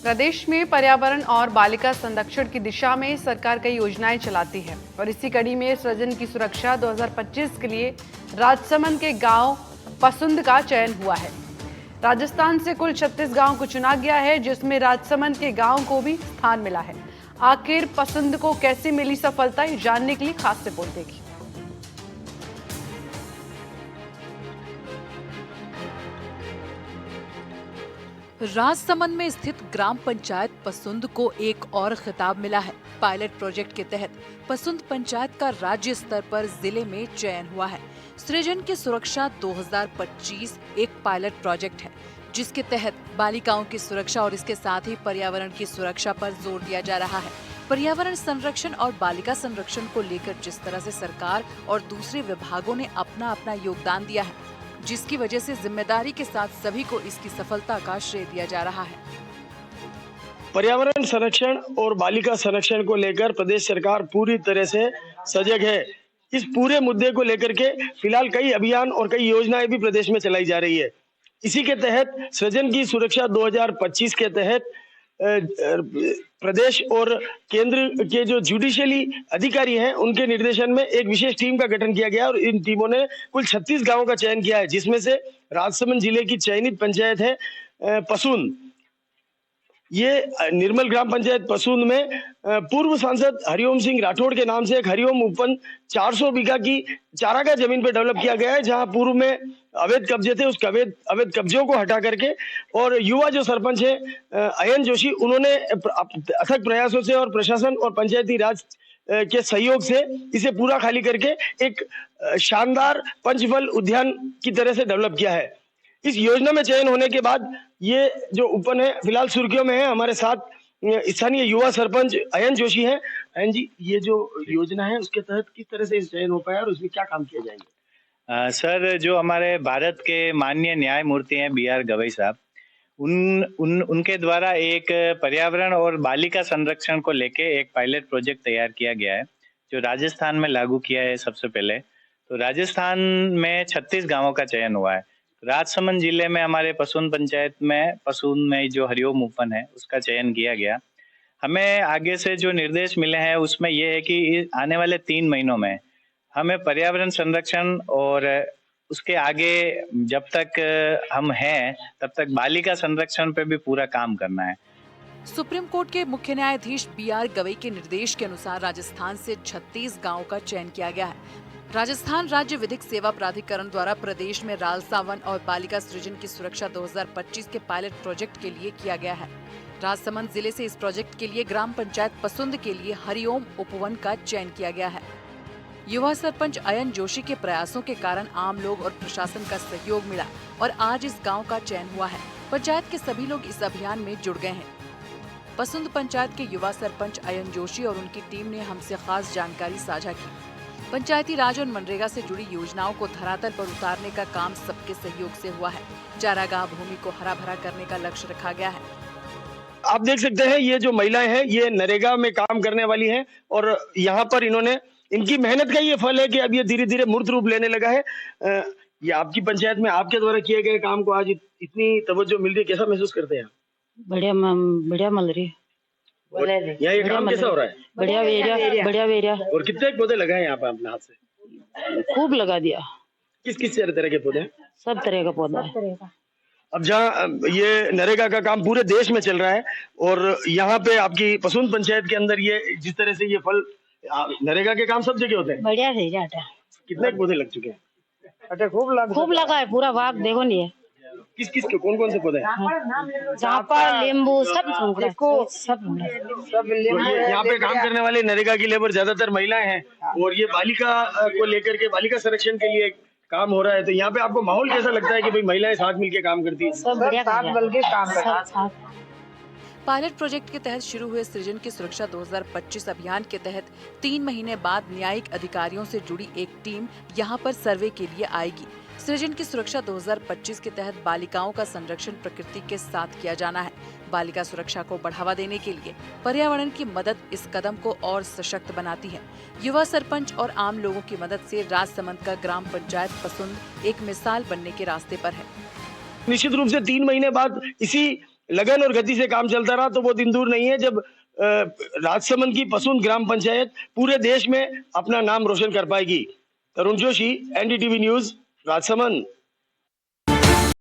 प्रदेश में पर्यावरण और बालिका संरक्षण की दिशा में सरकार कई योजनाएं चलाती है और इसी कड़ी में सृजन की सुरक्षा 2025 के लिए राजसमंद के गांव पसुंद का चयन हुआ है। राजस्थान से कुल 36 गांव को चुना गया है, जिसमें राजसमंद के गांव को भी स्थान मिला है। आखिर पसुंद को कैसे मिली सफलता, ये जानने के लिए खास रिपोर्ट देखिए। राजसमंद में स्थित ग्राम पंचायत पसुंद को एक और खिताब मिला है। पायलट प्रोजेक्ट के तहत पसुंद पंचायत का राज्य स्तर पर जिले में चयन हुआ है। सृजन की सुरक्षा 2025 एक पायलट प्रोजेक्ट है, जिसके तहत बालिकाओं की सुरक्षा और इसके साथ ही पर्यावरण की सुरक्षा पर जोर दिया जा रहा है। पर्यावरण संरक्षण और बालिका संरक्षण को लेकर जिस तरह से सरकार और दूसरे विभागों ने अपना अपना योगदान दिया है, जिसकी वजह से जिम्मेदारी के साथ सभी को इसकी सफलता का श्रेय दिया जा रहा है। पर्यावरण संरक्षण और बालिका संरक्षण को लेकर प्रदेश सरकार पूरी तरह से सजग है। इस पूरे मुद्दे को लेकर के फिलहाल कई अभियान और कई योजनाएं भी प्रदेश में चलाई जा रही है। इसी के तहत सृजन की सुरक्षा 2025 के तहत प्रदेश और केंद्र के जो जुडिशियली अधिकारी हैं, उनके निर्देशन में एक विशेष टीम का गठन किया गया और इन टीमों ने कुल 36 गांवों का चयन किया है, जिसमें से राजसमंद जिले की चयनित पंचायत है पसून। ये निर्मल ग्राम पंचायत पसून में पूर्व सांसद हरिओम सिंह राठौड़ के नाम से एक हरिओम उपवन 400 बीघा की चारागाह जमीन पर डेवलप किया गया है, जहां पूर्व में अवैध कब्जे थे, उस अवैध कब्जों को हटा करके और युवा जो सरपंच है अयन जोशी, उन्होंने अथक प्रयासों से और प्रशासन और पंचायती राज के सहयोग से इसे पूरा खाली करके एक शानदार पंचफल उद्यान की तरह से डेवलप किया है। इस योजना में चयन होने के बाद ये जो उपवन है फिलहाल सुर्खियों में है। हमारे साथ स्थानीय युवा सरपंच अयन जोशी हैं। अयन जी, ये जो योजना है उसके तहत किस तरह से चयन हो पाया और उसमें क्या काम किया जाएंगे? सर, जो हमारे भारत के माननीय न्यायमूर्ति हैं बी आर गवई साहब, उनके द्वारा एक पर्यावरण और बालिका संरक्षण को लेके एक पायलट प्रोजेक्ट तैयार किया गया है, जो राजस्थान में लागू किया है। सबसे पहले तो राजस्थान में 36 गांवों का चयन हुआ है। राजसमंद जिले में हमारे पसून पंचायत में पसून में जो हरिओम उपवन है उसका चयन किया गया। हमें आगे से जो निर्देश मिले हैं उसमें यह है कि आने वाले 3 महीनों में हमें पर्यावरण संरक्षण और उसके आगे जब तक हम हैं तब तक बालिका संरक्षण पे भी पूरा काम करना है। सुप्रीम कोर्ट के मुख्य न्यायाधीश बी आर गवई के निर्देश के अनुसार राजस्थान से 36 गांवों का चयन किया गया है। राजस्थान राज्य विधिक सेवा प्राधिकरण द्वारा प्रदेश में राजसावन और बालिका सृजन की सुरक्षा 2025 के पायलट प्रोजेक्ट के लिए किया गया है। राजसमंद जिले से इस प्रोजेक्ट के लिए ग्राम पंचायत पसुंद के लिए हरिओम उपवन का चयन किया गया है। युवा सरपंच अयन जोशी के प्रयासों के कारण आम लोग और प्रशासन का सहयोग मिला और आज इस गांव का चयन हुआ है। पंचायत के सभी लोग इस अभियान में जुड़ गए हैं। पसुंद पंचायत के युवा सरपंच अयन जोशी और उनकी टीम ने हमसे खास जानकारी साझा की। पंचायती राज और मनरेगा से जुड़ी योजनाओं को धरातल पर उतारने का काम सबके सहयोग से हुआ है। चारागाह भूमि को हरा भरा करने का लक्ष्य रखा गया है। आप देख सकते हैं ये जो महिलाएं हैं ये नरेगा में काम करने वाली हैं और यहाँ पर इन्होंने इनकी मेहनत का ये फल है कि अब ये धीरे धीरे मूर्त रूप लेने लगा है। ये आपकी पंचायत में आपके द्वारा किए गए काम को आज इतनी तवज्जो मिल रही है, कैसा महसूस करते हैं? बढ़िया मिल रही है। यहाँ ये काम कैसा हो रहा है? बढ़िया वेरिया। और कितने पौधे लगाए यहाँ पे अपने हाथ से? खूब लगा दिया। किस तरह के पौधे? सब तरह का पौधा है। अब जहाँ ये नरेगा का काम पूरे देश में चल रहा है और यहाँ पे आपकी पसून पंचायत के अंदर ये जिस तरह से ये फल, नरेगा के काम सब जगह होते हैं। बढ़िया से जाता है। कितने पौधे लग चुके हैं? अच्छा, खूब लगा है पूरा बाग, देखो नहीं है। किस के कौन से पौधे हैं? जापा, नींबू सब यहाँ पे काम करने वाले नरेगा की लेबर ज्यादातर महिलाएं हैं और ये बालिका को लेकर के बालिका संरक्षण के लिए काम हो रहा है। तो यहाँ पे आपको माहौल कैसा लगता है कि भाई महिलाएं साथ मिलकर काम करती है? सब बढ़िया काम। पायलट प्रोजेक्ट के तहत शुरू हुए सृजन की सुरक्षा 2025 अभियान के तहत 3 महीने बाद न्यायिक अधिकारियों से जुड़ी एक टीम यहाँ पर सर्वे के लिए आएगी। सृजन की सुरक्षा 2025 के तहत बालिकाओं का संरक्षण प्रकृति के साथ किया जाना है। बालिका सुरक्षा को बढ़ावा देने के लिए पर्यावरण की मदद इस कदम को और सशक्त बनाती है। युवा सरपंच और आम लोगों की मदद से राजसमंद का ग्राम पंचायत पसुंद एक मिसाल बनने के रास्ते पर है। निश्चित रूप से 3 महीने बाद इसी लगन और गति से काम चलता रहा तो वो दिन दूर नहीं है जब राजसमंद की पसुंद ग्राम पंचायत पूरे देश में अपना नाम रोशन कर पाएगी। तरुण जोशी, एनडीटीवी न्यूज, राजसमंद।